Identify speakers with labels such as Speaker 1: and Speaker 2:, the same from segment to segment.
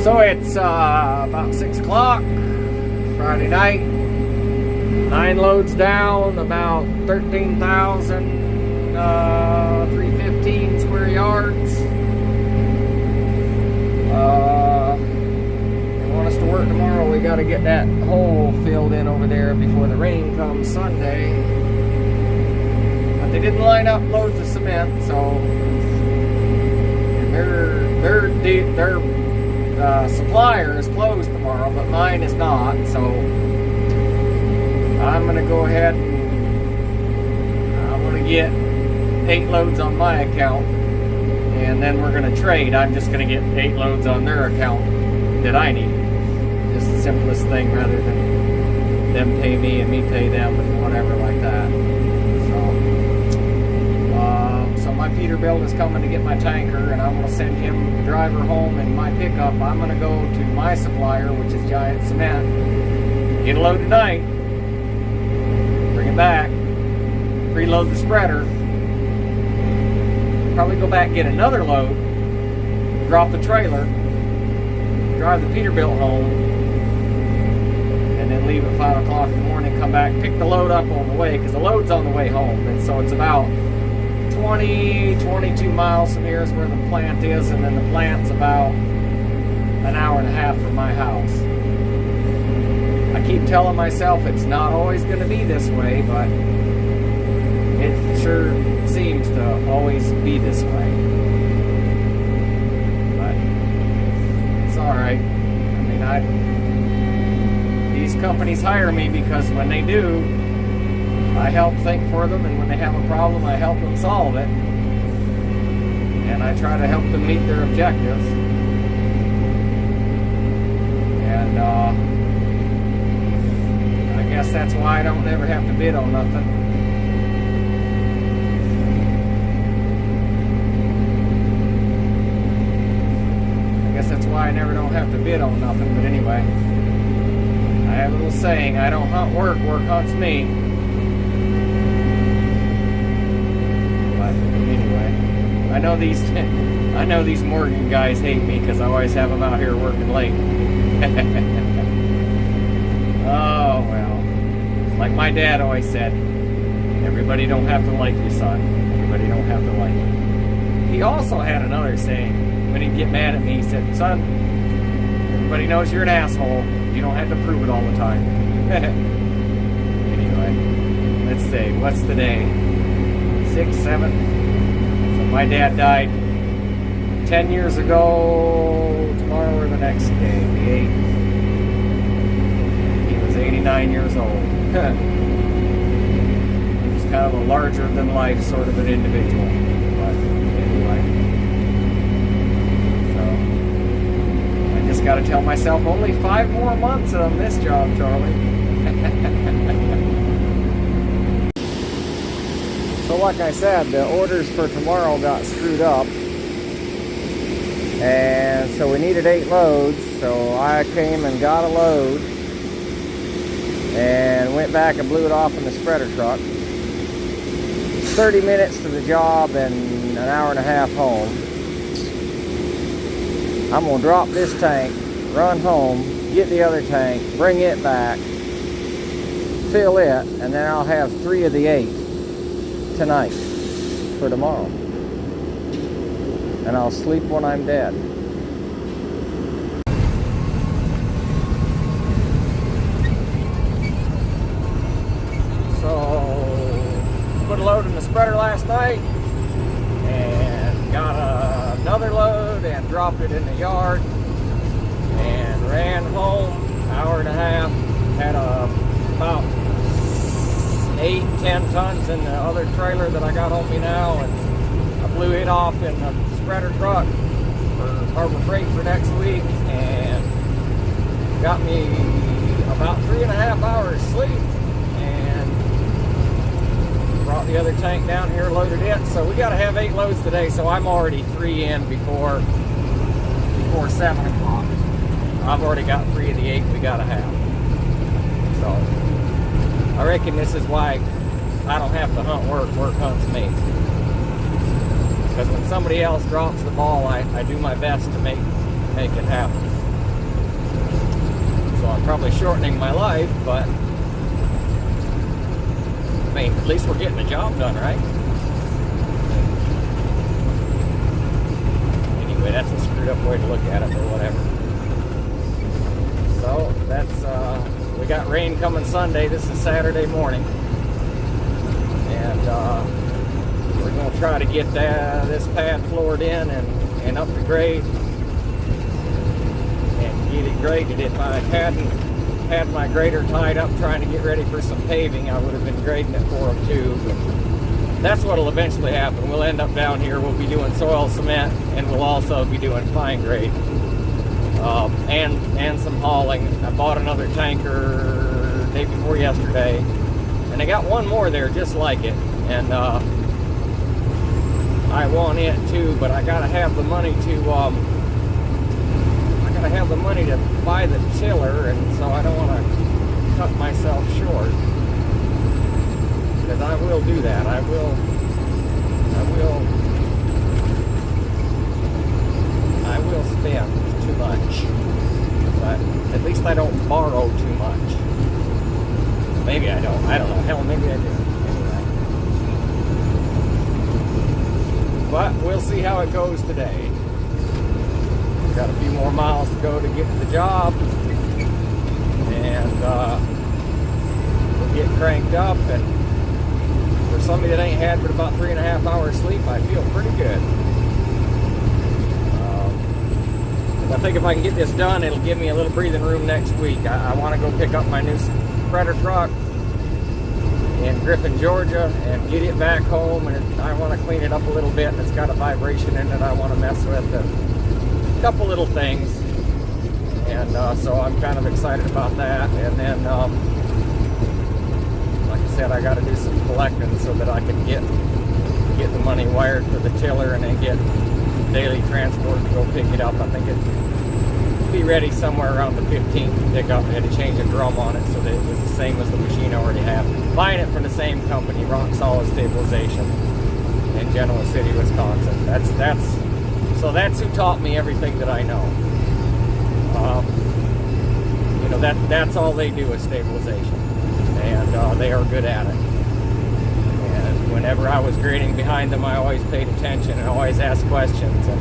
Speaker 1: So it's about 6 o'clock Friday night. 9 loads down, about 13,315 square yards. They want us to work tomorrow. We got to get that hole filled in over there before the rain comes Sunday. But they didn't line up loads of cement, so their supplier is closed tomorrow, but mine is not. So I'm going to go ahead and I'm going to get 8 loads on my account, and then we're going to trade. I'm just going to get 8 loads on their account that I need. Just the simplest thing, rather than them pay me and me pay them and whatever like that. So my Peterbilt is coming to get my tanker, and I'm going to send him the driver home in my pickup. I'm going to go to my supplier, which is Giant Cement, get a load tonight, bring it back, preload the spreader, probably go back and get another load, drop the trailer, drive the Peterbilt home, and then leave at 5 o'clock in the morning, come back, pick the load up on the way, because the load's on the way home. And so it's about 22 miles from here is where the plant is, and then the plant's about an hour and a half from my house. I keep telling myself it's not always going to be this way, but it sure seems to always be this way. But it's alright. I mean, these companies hire me because when they do, I help think for them, and when they have a problem, I help them solve it. And I try to help them meet their objectives. And I guess that's why I don't ever have to bid on nothing. I guess that's why I never don't have to bid on nothing. But anyway, I have a little saying, I don't hunt work, work hunts me. I know these Morgan guys hate me because I always have them out here working late. Oh, well. Like my dad always said, everybody don't have to like you, son. Everybody don't have to like you. He also had another saying. When he'd get mad at me, he said, son, everybody knows you're an asshole. You don't have to prove it all the time. Anyway, let's see. What's the day? 6th, 7th? My dad died 10 years ago, tomorrow or the next day, the 8th. He was 89 years old. He was kind of a larger-than-life sort of an individual. But anyway. So, I just got to tell myself, only 5 more months on this job, Charlie. So like I said, the orders for tomorrow got screwed up, and so we needed 8 loads, so I came and got a load and went back and blew it off in the spreader truck. 30 minutes to the job and an hour and a half home. I'm going to drop this tank, run home, get the other tank, bring it back, fill it, and then I'll have 3 of the 8 tonight for tomorrow, and I'll sleep when I'm dead. So put a load in the spreader last night and got another load and dropped it in the yard and ran home, hour and a half, had about 8-10 tons in the other trailer that I got on me now, and I blew it off in the spreader truck for Harbor Freight for next week, and got me about 3.5 hours sleep, and brought the other tank down here, loaded it. So we got to have 8 loads today, so I'm already 3 in before 7 o'clock. I've already got 3 of the 8 we got to have. So I reckon this is why I don't have to hunt work, work hunts me. Because when somebody else drops the ball, I do my best to make it happen. I'm probably shortening my life, but I mean, at least we're getting the job done, right? Anyway, that's a screwed up way to look at it, but whatever. So that's we got rain coming Sunday. This is Saturday morning, and we're going to try to get this pad floored in and up to grade and get it graded. If I hadn't had my grader tied up trying to get ready for some paving, I would have been grading at 402. But that's what will eventually happen. We'll end up down here. We'll be doing soil cement, and we'll also be doing fine grade and some hauling. I bought another tanker day before yesterday, and I got one more there just like it, and I want it too, but I gotta have the money to buy the tiller, and so I don't want to cut myself short, because I will do that. I will spend too much, but at least I don't borrow too much. Maybe I don't know, hell, maybe I do. Anyway, but we'll see how it goes today. Got a few more miles to go to get to the job, and we'll get cranked up. And for somebody that ain't had but about 3.5 hours sleep, I feel pretty good. I think if I can get this done, it'll give me a little breathing room next week. I want to go pick up my new spreader truck in Griffin, Georgia, and get it back home, and I want to clean it up a little bit, and it's got a vibration in it I want to mess with. A couple little things, and so I'm kind of excited about that. And then like I said, I got to do some collecting so that I can get the money wired for the tiller, and then get daily transport to go pick it up. I think it'll be ready somewhere around the 15th to pick up. I had to change a drum on it so that it was the same as the machine I already have. Buying it from the same company, Rock Solid Stabilization in Genoa City, Wisconsin. So that's who taught me everything that I know. You know, that's all they do is stabilization, and they are good at it. And whenever I was grading behind them, I always paid attention and always asked questions. And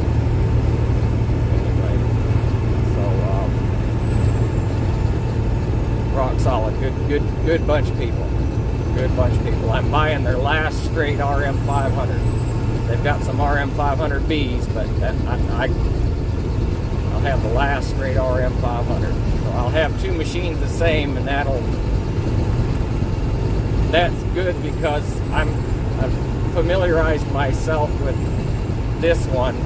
Speaker 1: anyway, so Rock Solid, good bunch of people. Good bunch of people. I'm buying their last straight RM500. They've got some RM500Bs, but I'll have the last straight RM500. So I'll have two machines the same, and that's good because I've familiarized myself with this one.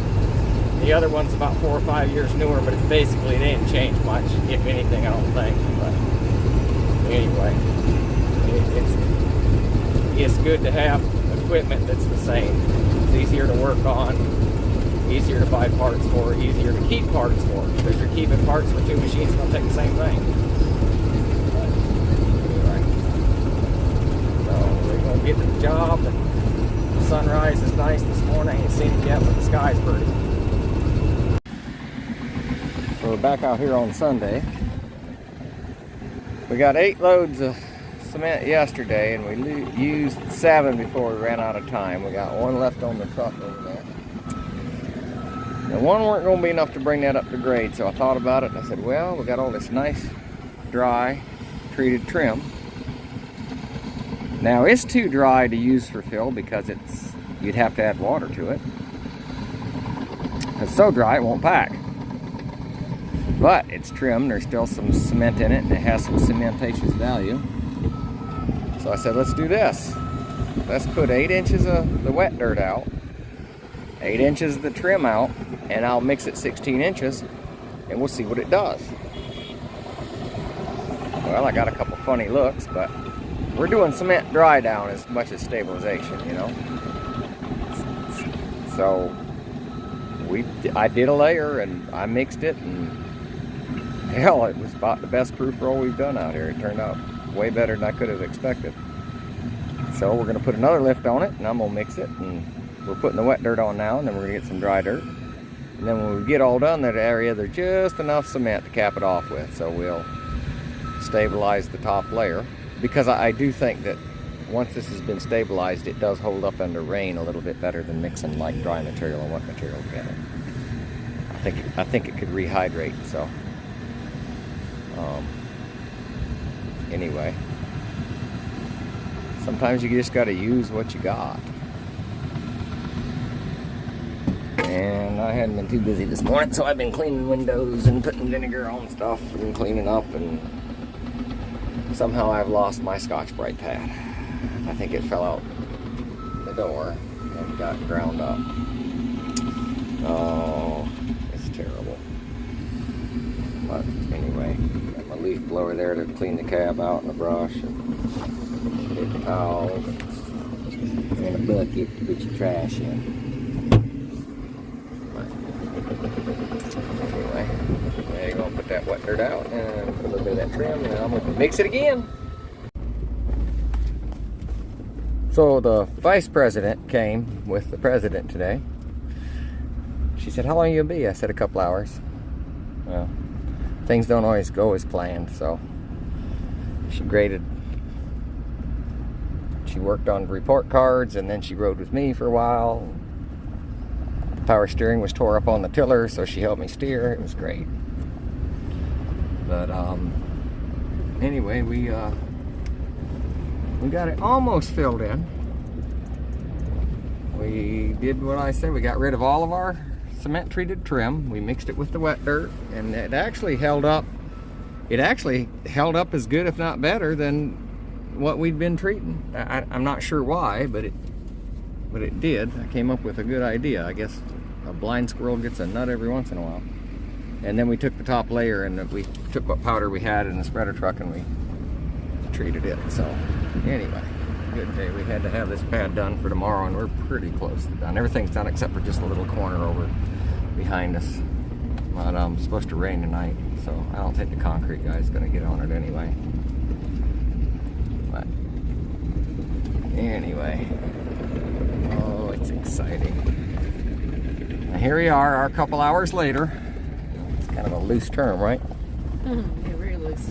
Speaker 1: The other one's about 4 or 5 years newer, but they didn't change much, if anything, I don't think. But anyway, it's good to have equipment that's the same. It's easier to work on, easier to buy parts for, easier to keep parts for, because you're keeping parts for two machines don't take the same thing. But anyway, so we're going to get to the job, and the sunrise is nice this morning. I ain't seen it yet, but the sky's pretty. So we're back out here on Sunday. We got 8 loads of cement yesterday, and we used 7 before we ran out of time. We got 1 left on the truck over there. And 1 weren't going to be enough to bring that up to grade, so I thought about it, and I said, well, we got all this nice, dry, treated trim. Now, it's too dry to use for fill because you'd have to add water to it. It's so dry it won't pack. But it's trim, there's still some cement in it, and it has some cementatious value. So I said, let's do this. Let's put 8 inches of the wet dirt out, 8 inches of the trim out, and I'll mix it 16 inches, and we'll see what it does. Well, I got a couple funny looks, but we're doing cement dry down as much as stabilization, you know. So I did a layer, and I mixed it, and hell, it was about the best proof roll we've done out here. It turned out way better than I could have expected. So we're going to put another lift on it, and I'm going to mix it, and we're putting the wet dirt on now, and then we're going to get some dry dirt. And then when we get all done that area, there's just enough cement to cap it off with. So we'll stabilize the top layer, because I do think that once this has been stabilized, it does hold up under rain a little bit better than mixing like dry material and wet material together. I think it could rehydrate. So anyway, sometimes you just got to use what you got. And I hadn't been too busy this morning, so I've been cleaning windows and putting vinegar on stuff and cleaning up, and somehow I've lost my Scotch-Brite pad. I think it fell out the door and got ground up. Oh, it's terrible. But anyway, got my leaf blower there to clean the cab out and the brush, and get the towels and a bucket to put your trash in. Anyway, there you go. Put that wet dirt out and put a little bit of that trim, and I'm gonna mix it again. So the vice president came with the president today. She said, "How long you gonna be?" I said, "A couple hours." Well, things don't always go as planned, so she worked on report cards, and then she rode with me for a while. The power steering was tore up on the tiller, so she helped me steer. It was great. But anyway, we got it almost filled in. We did what I said. We got rid of all of our cement treated trim. We mixed it with the wet dirt, and it actually held up. It actually held up as good, if not better, than what we'd been treating. I'm not sure why, but it did. I came up with a good idea. I guess a blind squirrel gets a nut every once in a while. And then we took the top layer, and we took what powder we had in the spreader truck, and we treated it. So anyway, good day. We had to have this pad done for tomorrow, and we're pretty close to done. Everything's done except for just a little corner over behind us. But it's supposed to rain tonight, so I don't think the concrete guy's going to get on it anyway. But anyway, oh, it's exciting. Now here we are, a couple hours later. It's kind of a loose term, right?
Speaker 2: Yeah, very loose.